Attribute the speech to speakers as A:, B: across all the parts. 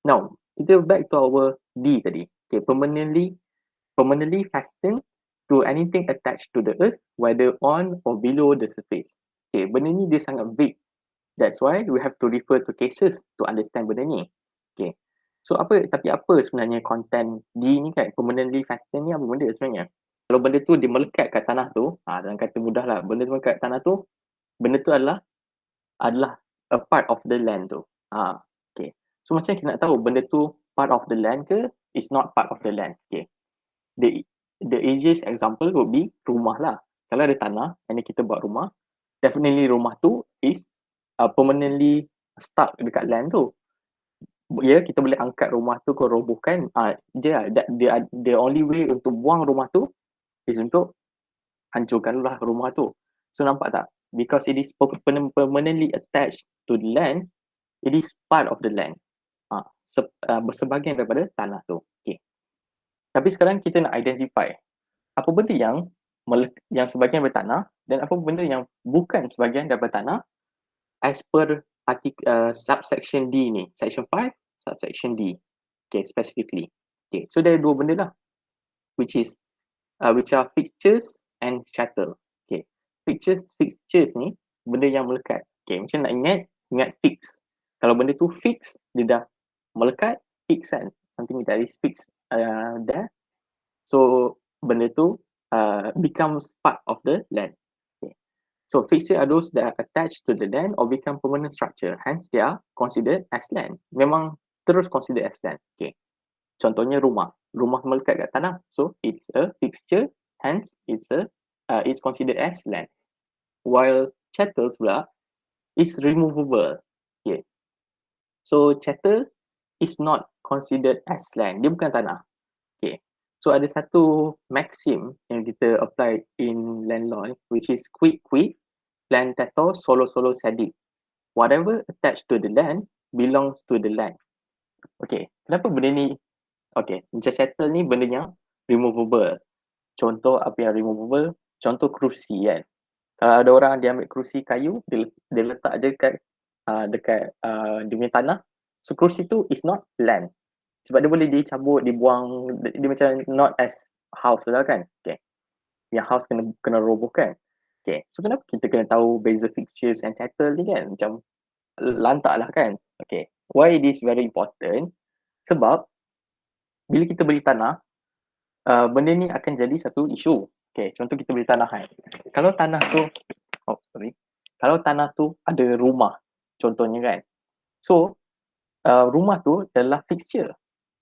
A: Now, kita back to our D tadi. Okay, permanently fastened to anything attached to the earth, whether on or below the surface. Okay, benda ni dia sangat vague. That's why we have to refer to cases to understand benda ni. Okay. So tapi apa sebenarnya content D ni kan, permanently fastened ni apa benda sebenarnya? Kalau benda tu dia melekat kat tanah tu, dalam kata mudah lah, benda tu melekat kat tanah tu, benda tu adalah a part of the land tu. Okay. So macam kita nak tahu benda tu part of the land ke is not part of the land. Okay. The easiest example would be rumah lah. Kalau ada tanah and kita buat rumah, definitely rumah tu is permanently stuck dekat land tu. Ya, kita boleh angkat rumah tu ke robohkan. The only way untuk buang rumah tu is untuk hancurkanlah rumah tu. So nampak tak? Because it is permanently attached to the land, it is part of the land. Sebahagian daripada tanah tu. Okay. Tapi sekarang kita nak identify apa benda yang sebahagian daripada tanah dan apa benda yang bukan sebahagian daripada tanah as per subsection D ni. Section 5, subsection D. Okay, specifically. Okay, so there are dua benda lah. Which are fixtures and chattel. Okay, fixtures ni benda yang melekat. Okay, macam nak ingat fix. Kalau benda tu fix, dia dah melekat, fix kan. Something that is fixed there. So benda tu becomes part of the land. Okay. So fixture are those that are attached to the land or become permanent structure. Hence they are considered as land. Memang terus considered as land. Okay. Contohnya rumah. Rumah melekat kat tanah. So it's a fixture. Hence it's considered as land. While chattels pula is removable. Okay. So chattel is not considered as land. Dia bukan tanah. Okay. So ada satu maxim yang kita apply in land law which is quid plantator solo sedit. Whatever attached to the land belongs to the land. Okay, kenapa benda ni? Okay, macam chattel ni benda yang removable. Contoh apa yang removable? Contoh kerusi kan. Kalau ada orang dia ambil kerusi kayu, dia letak je dekat dia punya tanah. So kerusi tu is not land. Sebab dia boleh dicabut, dibuang, dia macam not as house lah kan. Okay. Yang house kena robohkan. Okay. So kenapa kita kena tahu beza fixtures and chattel ni kan? Macam lantak lah kan. Okay. Why it is very important? Sebab bila kita beli tanah, benda ni akan jadi satu isu. Okay. Contoh kita beli tanah kan. Kalau tanah tu ada rumah, contohnya kan. So rumah tu adalah fixture.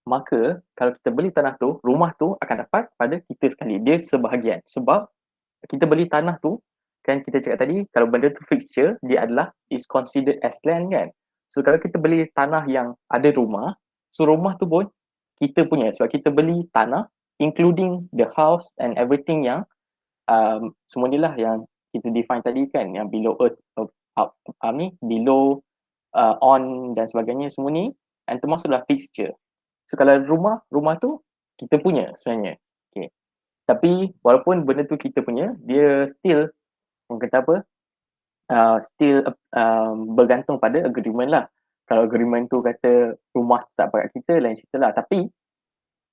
A: Maka kalau kita beli tanah tu, rumah tu akan dapat pada kita sekali. Dia sebahagian. Sebab kita beli tanah tu, kan kita cakap tadi, kalau benda tu fixture, dia is considered as land kan. So kalau kita beli tanah yang ada rumah, so rumah tu pun kita punya. Sebab kita beli tanah, including the house and everything yang semua ni lah yang kita define tadi kan, yang below earth, below, on dan sebagainya semua ni, and termasuklah fixture. So kalau rumah tu kita punya sebenarnya. Okay. Tapi walaupun benda tu kita punya, dia still orang kata apa? Still bergantung pada agreement lah. Kalau agreement tu kata rumah tu tak pakai kita, lain cerita lah. Tapi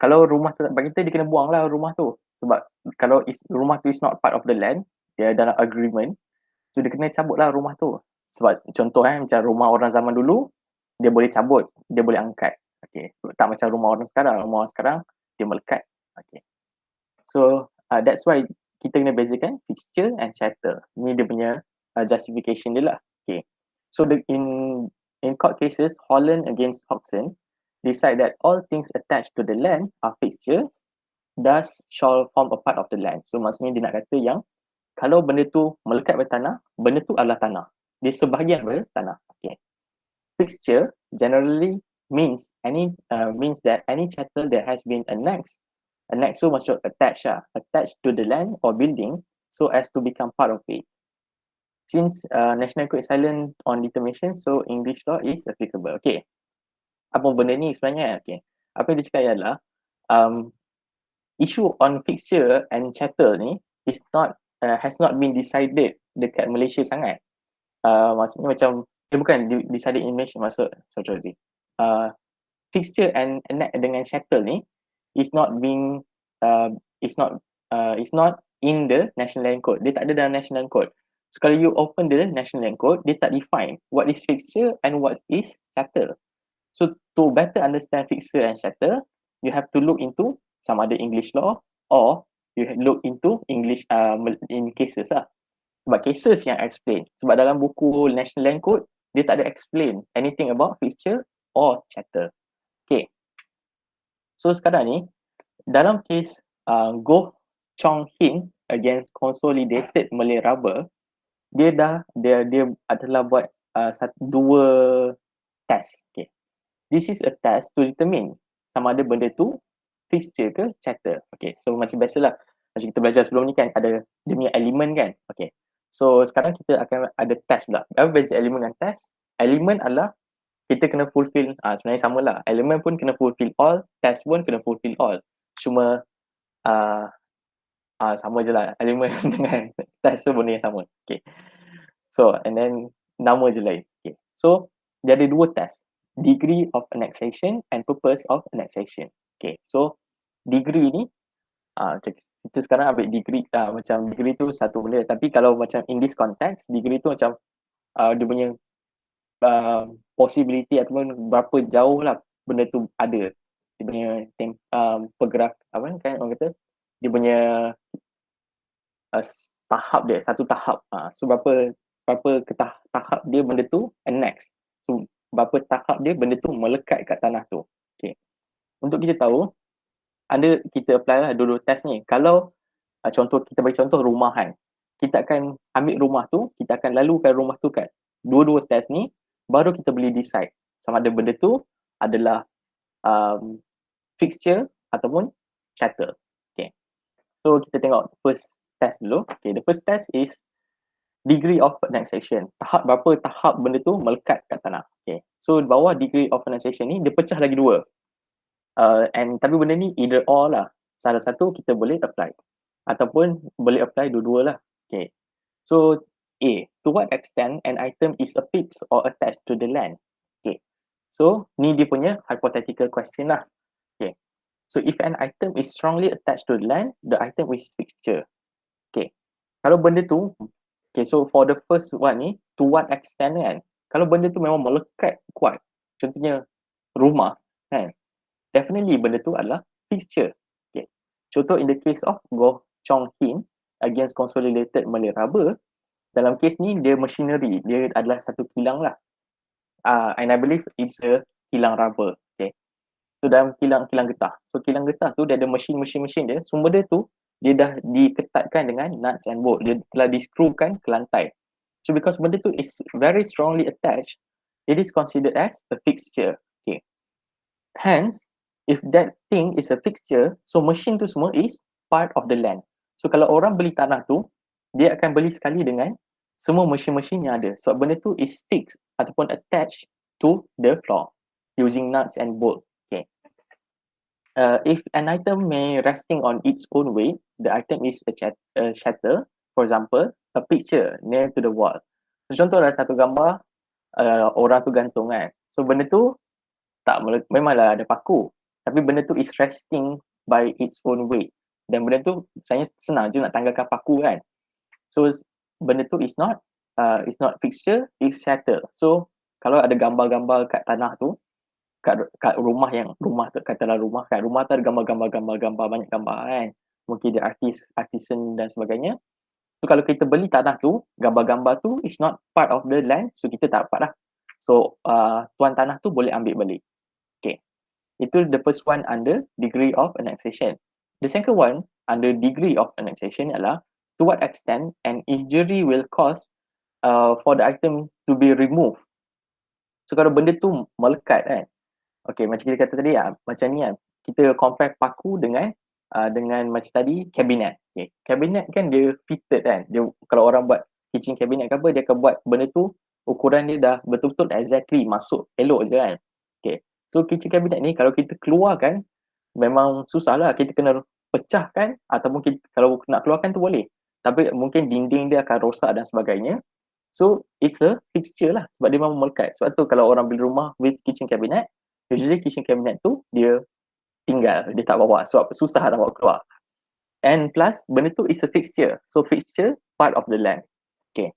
A: kalau rumah tu tak pakai kita, dia kena buang lah rumah tu. Sebab kalau rumah tu is not part of the land, dia dalam agreement, so dia kena cabut lah rumah tu. Sebab contoh macam rumah orang zaman dulu, dia boleh cabut, dia boleh angkat. Okay. Tak macam rumah orang sekarang. Rumah orang sekarang, dia melekat. Okay. So, that's why kita kena bezakan fixture and chattel. Ni dia punya justification dia lah. Okay. So, in court cases, Holland against Hodgson decide that all things attached to the land are fixtures, thus shall form a part of the land. So, maksudnya dia nak kata yang kalau benda tu melekat pada tanah, benda tu adalah tanah. Dia sebahagian pada tanah. Okay. Fixture generally means that any chattel that has been annexed so maksud attached to the land or building so as to become part of it. Since national code is silent on determination, so English law is applicable. Okay. Apa benda ni sebenarnya? Okay. Apa yang dia cakap ialah issue on fixture and chattel ni is not has not been decided dekat Malaysia sangat. Maksudnya macam dia bukan decided in Malaysia, maksud sorry. fixture and dengan Chattel ni is not being is not in the national land code. Dia tak ada dalam national land code. So kalau you open the national land code, dia tak define what is fixture and what is Chattel. So to better understand fixture and Chattel, you have to look into some other English law, or you look into English in cases lah. Sebab cases yang explain. Sebab dalam buku national land code, dia tak ada explain anything about fixture or Chattel. Okay. So sekarang ni, dalam case Goh Chong Hin against Consolidated Malay Rubber, dia adalah buat dua test. Okay. This is a test to determine sama ada benda tu fixture ke Chattel. Okay. So macam biasalah, macam kita belajar sebelum ni kan, ada dia punya elemen kan. Okay. So sekarang kita akan ada test pula. Apa beza elemen dan test? Elemen adalah kita kena fulfill, sebenarnya sama lah. Elemen pun kena fulfill all, test pun kena fulfill all. Cuma sama je lah. Elemen dengan test tu benda yang sama. Okay. So, and then nama je lain. Okay. So, dia ada dua test. Degree of annexation and purpose of annexation. Okay. So, degree ni, kita sekarang ambil degree, macam degree tu satu benda. Tapi kalau macam in this context, degree tu macam dia punya possibility ataupun berapa jauh lah benda tu ada. Dia punya pergerak, apa kan orang kata, dia punya tahap dia, satu tahap. So berapa tahap dia benda tu annex. So berapa tahap dia benda tu melekat kat tanah tu. Okay. Untuk kita tahu, kita apply lah dua-dua test ni. Kalau contoh, kita bagi contoh rumahan. Kita akan ambil rumah tu, kita akan lalukan rumah tu kat dua-dua test ni, baru kita boleh decide sama ada benda tu adalah fixture ataupun Chattel. Okay. So kita tengok first test dulu. Okay, the first test is degree of annexation. Berapa tahap benda tu melekat kat tanah. Okay. So di bawah degree of annexation ni dia pecah lagi dua. Tapi benda ni either or lah. Salah satu kita boleh apply ataupun boleh apply dua-dua lah. Okay. So A, to what extent an item is affixed or attached to the land? Okay. So ni dia punya hypothetical question lah. Okay. So if an item is strongly attached to the land, the item is fixture. Okay. Kalau benda tu, okay, so for the first one ni, to what extent kan? Kalau benda tu memang melekat kuat, contohnya rumah kan, definitely benda tu adalah fixture. Okay. Contoh in the case of Goh Chong Hin against Consolidated Malay Rubber, dalam kes ni dia machinery, dia adalah satu kilang lah. And I believe it's a kilang rubber. Okay. So dalam kilang getah. So kilang getah tu dia ada mesin dia. Sumber dia tu dia dah diketatkan dengan nuts and bolt. Dia telah diskrukan ke lantai. So because benda tu is very strongly attached, it is considered as a fixture. Okay. Hence, if that thing is a fixture, so mesin tu semua is part of the land. So kalau orang beli tanah tu, dia akan beli sekali dengan semua mesin-mesin yang ada. So benda tu is fixed ataupun attached to the floor using nuts and bolt. Okay. If an item may resting on its own weight, the item is a Chattel. For example, a picture near to the wall. So, contoh ada satu gambar orang tu gantung kan. So benda tu memanglah ada paku, tapi benda tu is resting by its own weight. Dan benda tu saya senang je nak tanggalkan paku kan. So benda tu is not fixture, it's Chattel. So kalau ada gambar-gambar kat tanah tu, kat rumah tu, katalah rumah kan, rumah tu ada gambar banyak gambar kan, mungkin dia artisan dan sebagainya. So kalau kita beli tanah tu, gambar-gambar tu is not part of the land, so kita tak dapat lah. So tuan tanah tu boleh ambil balik. Okay, itu the first one under degree of annexation. The second one under degree of annexation adalah to what extent an injury will cause for the item to be removed. So kalau benda tu melekat kan, okay, macam kita kata tadi macam ni kan, kita compare paku dengan macam tadi kabinet. Okay. Kabinet kan dia fitted kan, dia kalau orang buat kitchen cabinet ke apa, dia akan buat benda tu ukuran dia dah betul-betul exactly masuk, elok je kan. Okay. So kitchen cabinet ni kalau kita keluarkan memang susah lah, kita kena pecahkan ataupun kita, kalau nak keluarkan tu boleh, tapi mungkin dinding dia akan rosak dan sebagainya. So it's a fixture lah sebab dia memang melekat. Sebab tu kalau orang beli rumah with kitchen cabinet, Usually kitchen cabinet tu dia tinggal, dia tak bawa sebab susah nak bawa keluar. And plus benda tu is a fixture. So fixture part of the land. Okay.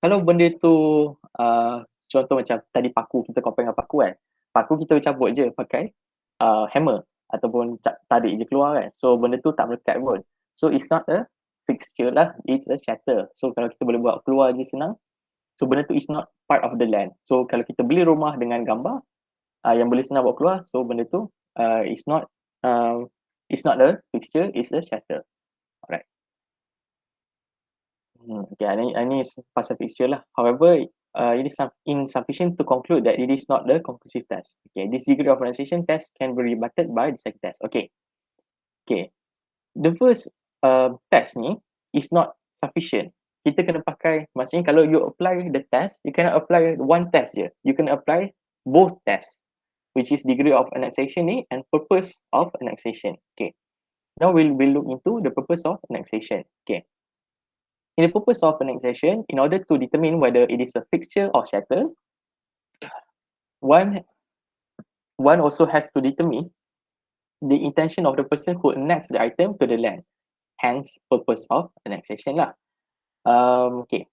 A: Kalau benda tu contoh macam tadi paku, kita compare dengan paku kan. Paku kita cabut je pakai hammer ataupun tarik je keluar kan. So benda tu tak melekat pun. So it's not a fixture lah, it's a shutter. So kalau kita boleh buat keluar je senang. So benda tu is not part of the land. So kalau kita beli rumah dengan gambar yang boleh senang bawa keluar, so benda tu it's not a fixture, it's a shutter. Alright. Okay, ini pasal fixture lah. However, it is insufficient to conclude that it is not the conclusive test. Okay, this degree of pronunciation test can be rebutted by the second test. Okay, the first test ni is not sufficient. Kita kena pakai, maksudnya kalau you apply the test, you cannot apply one test je. You can apply both tests, which is degree of annexation ni and purpose of annexation. Okay, now we'll look into the purpose of annexation. Okay. In the purpose of annexation, in order to determine whether it is a fixture or shutter, one also has to determine the intention of the person who annexed the item to the land. Hence, purpose of annexation lah. Okay.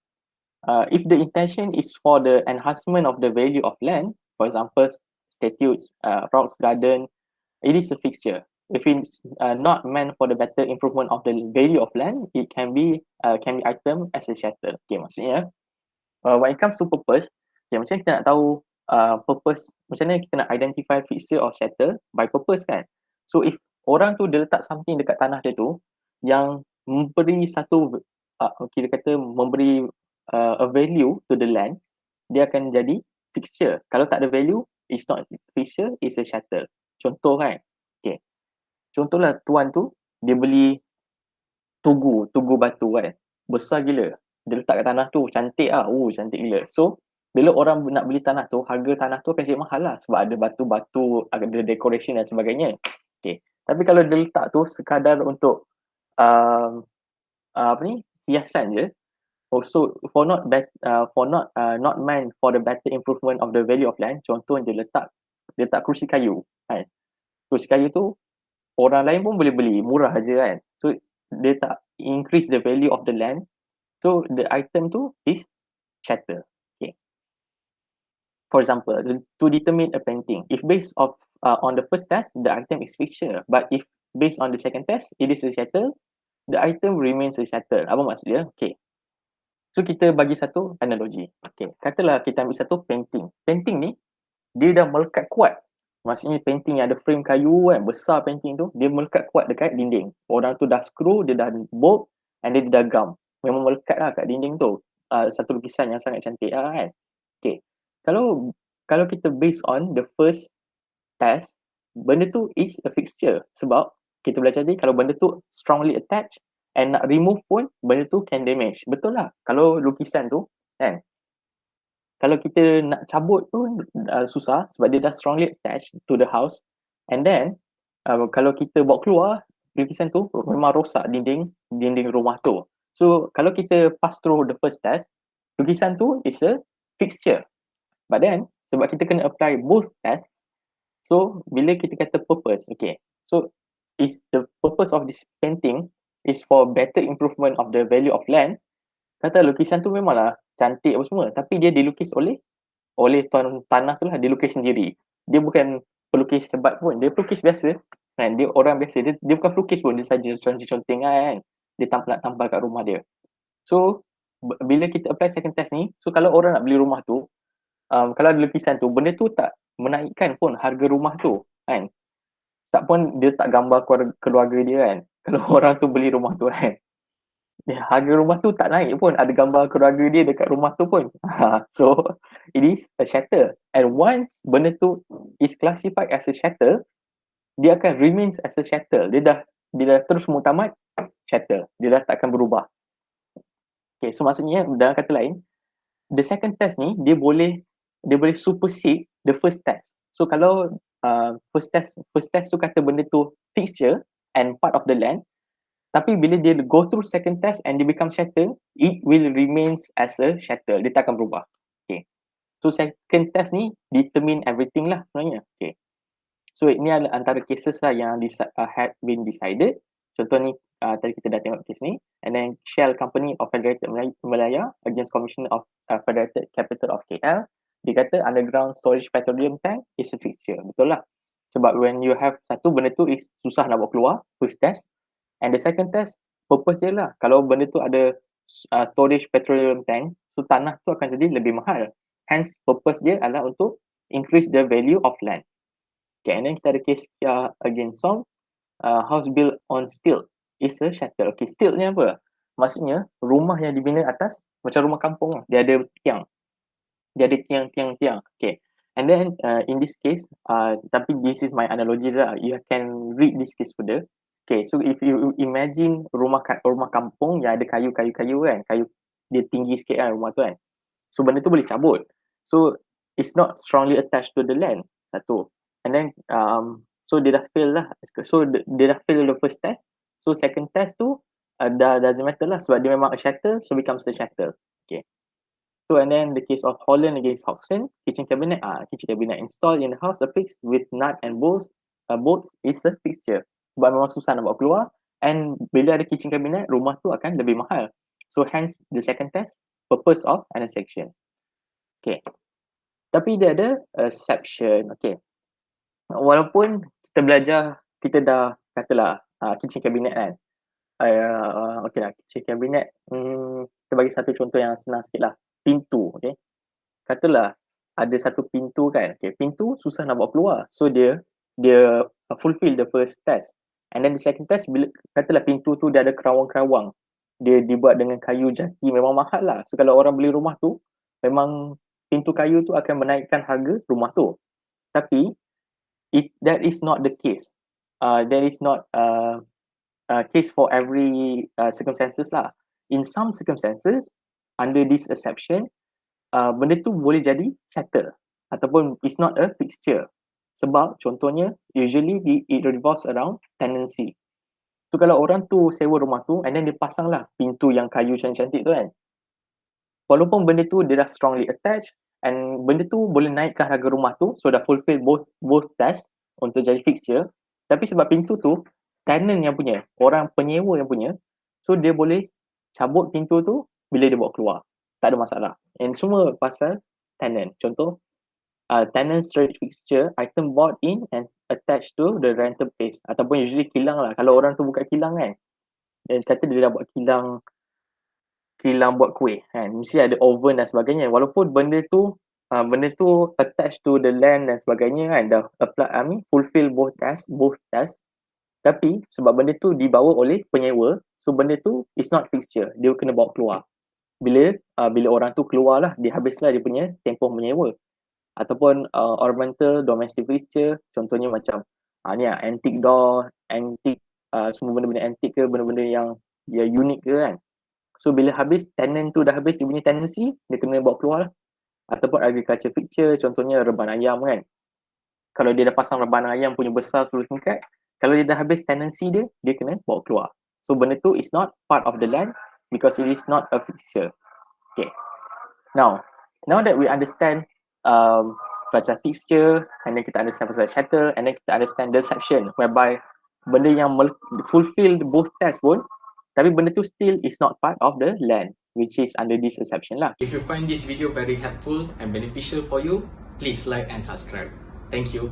A: If the intention is for the enhancement of the value of land, for example, statutes, rocks garden, it is a fixture. If it's not meant for the better improvement of the value of land, it can be item as a shutter. Okay, maksudnya when it comes to purpose, okay, macam kita nak tahu purpose, macam mana kita nak identify fixture or shutter by purpose kan. So if orang tu dia letak something dekat tanah dia tu yang memberi satu kita kata memberi a value to the land, dia akan jadi fixture. Kalau tak ada value, it's not fixture, it's a shutter. Contoh kan, okay. Contohlah tuan tu dia beli tugu batu kan, besar gila. Dia letak kat tanah tu, cantik lah, cantik gila. So bila orang nak beli tanah tu, harga tanah tu akan jadi mahal lah sebab ada batu-batu, ada decoration dan sebagainya. Okay. Tapi kalau dia letak tu sekadar untuk hiasan je, also for not meant for the better improvement of the value of land. Contoh dia letak kerusi kayu kan. Kerusi kayu tu orang lain pun boleh beli, murah je kan. So dia tak increase the value of the land. So the item tu is shutter. Okay. For example, to determine a painting, if based on the first test, the item is fixture. But if based on the second test, it is a shutter, the item remains a shutter. Apa maksud dia? Okay. So kita bagi satu analogi. Okay. Katalah kita ambil satu painting. Painting ni, dia dah melekat kuat. Maksudnya painting yang ada frame kayu kan, besar painting tu, dia melekat kuat dekat dinding. Orang tu dah screw, dia dah bolt and dia dah gum. Memang melekat lah kat dinding tu. Satu lukisan yang sangat cantik lah kan. Okay. Kalau kita based on the first test, benda tu is a fixture. Sebab kita belajar tadi, kalau benda tu strongly attached and nak remove pun, benda tu can damage. Betul lah. Kalau lukisan tu kan, kalau kita nak cabut tu susah sebab dia dah strongly attached to the house. And then kalau kita bawa keluar lukisan tu memang rosak dinding rumah tu. So kalau kita pass through the first test, lukisan tu is a fixture. But then sebab kita kena apply both tests, so bila kita kata purpose, okay, so is the purpose of this painting is for better improvement of the value of land. Kata lukisan tu memanglah cantik apa semua, tapi dia dilukis oleh tuan tanah tu lah, dia lukis sendiri. Dia bukan pelukis hebat pun, dia pelukis biasa kan, dia orang biasa, dia bukan pelukis pun, dia saja conteng kan, dia nak tambah kat rumah dia. So bila kita apply second test ni, so kalau orang nak beli rumah tu, kalau ada lukisan tu, benda tu tak menaikkan pun harga rumah tu kan, tak pun dia tak gambar keluarga dia kan. Kalau orang tu beli rumah tu kan, harga rumah tu tak naik pun, ada gambar keluarga dia dekat rumah tu pun. So it is a shutter, and once benda tu is classified as a shutter, dia akan remains as a shutter. Dia dah terus muktamad shutter, dia dah takkan berubah. Okay, so maksudnya dalam kata lain, the second test ni dia boleh supersede the first test. So kalau first test tu kata benda tu fixture and part of the land, tapi bila dia go through second test and dia become shutter, it will remains as a shutter. Dia tak akan berubah. Okay. So second test ni determine everything lah sebenarnya. Okay. So ini adalah antara cases lah yang had been decided. Contoh ni tadi kita dah tengok case ni. And then Shell Company of Federated Malaya against Commission of Federated Capital of KL. Dia kata underground storage petroleum tank is a fixture. Betul lah. Sebab when you have satu benda tu is susah nak bawa keluar, first test. And the second test, purpose dia lah. Kalau benda tu ada storage petroleum tank, so tanah tu akan jadi lebih mahal. Hence, purpose dia adalah untuk increase the value of land. Okay, and then kita ada case against Song, house built on stilt is a chattel. Okay, stilt ni apa? Maksudnya, rumah yang dibina atas, macam rumah kampung lah. Dia ada tiang. Dia ada tiang. Okay. And then, in this case, tapi this is my analogy lah. You can read this case further. Okay, so if you imagine rumah kampung yang ada kayu kan. Kayu, dia tinggi sikit kan rumah tu kan. So, benda tu boleh cabut. So, it's not strongly attached to the land. Satu. And then, so dia dah fail lah. So, dia dah fail the first test. So, second test tu, doesn't matter lah. Sebab dia memang a chattel, so becomes a chattel. Okay. So, and then the case of Holland against Hodgson, kitchen cabinet installed in the house affixed with nut and bolts is a fixture. Sebab memang susah nak bawa keluar. And bila ada kitchen cabinet, rumah tu akan lebih mahal. So, hence the second test, purpose of annexation. Okay. Tapi dia ada exception. Okay. Walaupun kita belajar, kita dah katalah kitchen cabinet kan. Okay lah, kitchen cabinet. Kita bagi satu contoh yang senang sikit lah. Pintu, okay. Katalah ada satu pintu kan. Okay, pintu susah nak bawa keluar. So dia fulfill the first test. And then the second test, bila katalah pintu tu dia ada kerawang-kerawang. Dia dibuat dengan kayu jati, memang mahal lah. So kalau orang beli rumah tu, memang pintu kayu tu akan menaikkan harga rumah tu. Tapi that is not the case. That is not case for every circumstances lah. In some circumstances, under this exception, benda tu boleh jadi chattel ataupun it's not a fixture. Sebab contohnya, usually it revolves around tenancy. So kalau orang tu sewa rumah tu and then dia pasang lah pintu yang kayu cantik-cantik tu kan. Walaupun benda tu dia dah strongly attached and benda tu boleh naikkan harga rumah tu, so dah fulfill both test untuk jadi fixture. Tapi sebab pintu tu tenant yang punya, orang penyewa yang punya, so dia boleh cabut pintu tu bila dia bawa keluar. Tak ada masalah. And semua pasal tenant. Contoh, tenant storage fixture, item bought in and attached to the rental place. Ataupun usually kilang lah. Kalau orang tu buka kilang kan, dia kata dia dah buat kilang buat kuih kan. Mesti ada oven dan sebagainya. Walaupun benda tu attached to the land dan sebagainya kan, dah apply, fulfill both test. Tapi sebab benda tu dibawa oleh penyewa, so benda tu is not fixture. Dia kena bawa keluar. Bila orang tu keluar lah, dia habislah dia punya tempoh menyewa. Ataupun ornamental domestic fixture, contohnya macam ni lah, antique door, antique, semua benda-benda antique ke, benda-benda yang dia unik ke kan. So bila habis, tenant tu dah habis dia punya tenancy, dia kena bawa keluar lah. Ataupun agriculture fixture, contohnya reban ayam kan. Kalau dia dah pasang reban ayam punya besar 10 tingkat, kalau dia dah habis tenancy dia kena bawa keluar. So benda tu is not part of the land because it is not a fixture. Okay. Now that we understand pasal fixture, and then kita understand pasal chattel, and then kita understand the exception whereby benda yang fulfill both test pun, tapi benda tu still is not part of the land, which is under this exception lah.
B: If you find this video very helpful and beneficial for you, please like and subscribe. Thank you.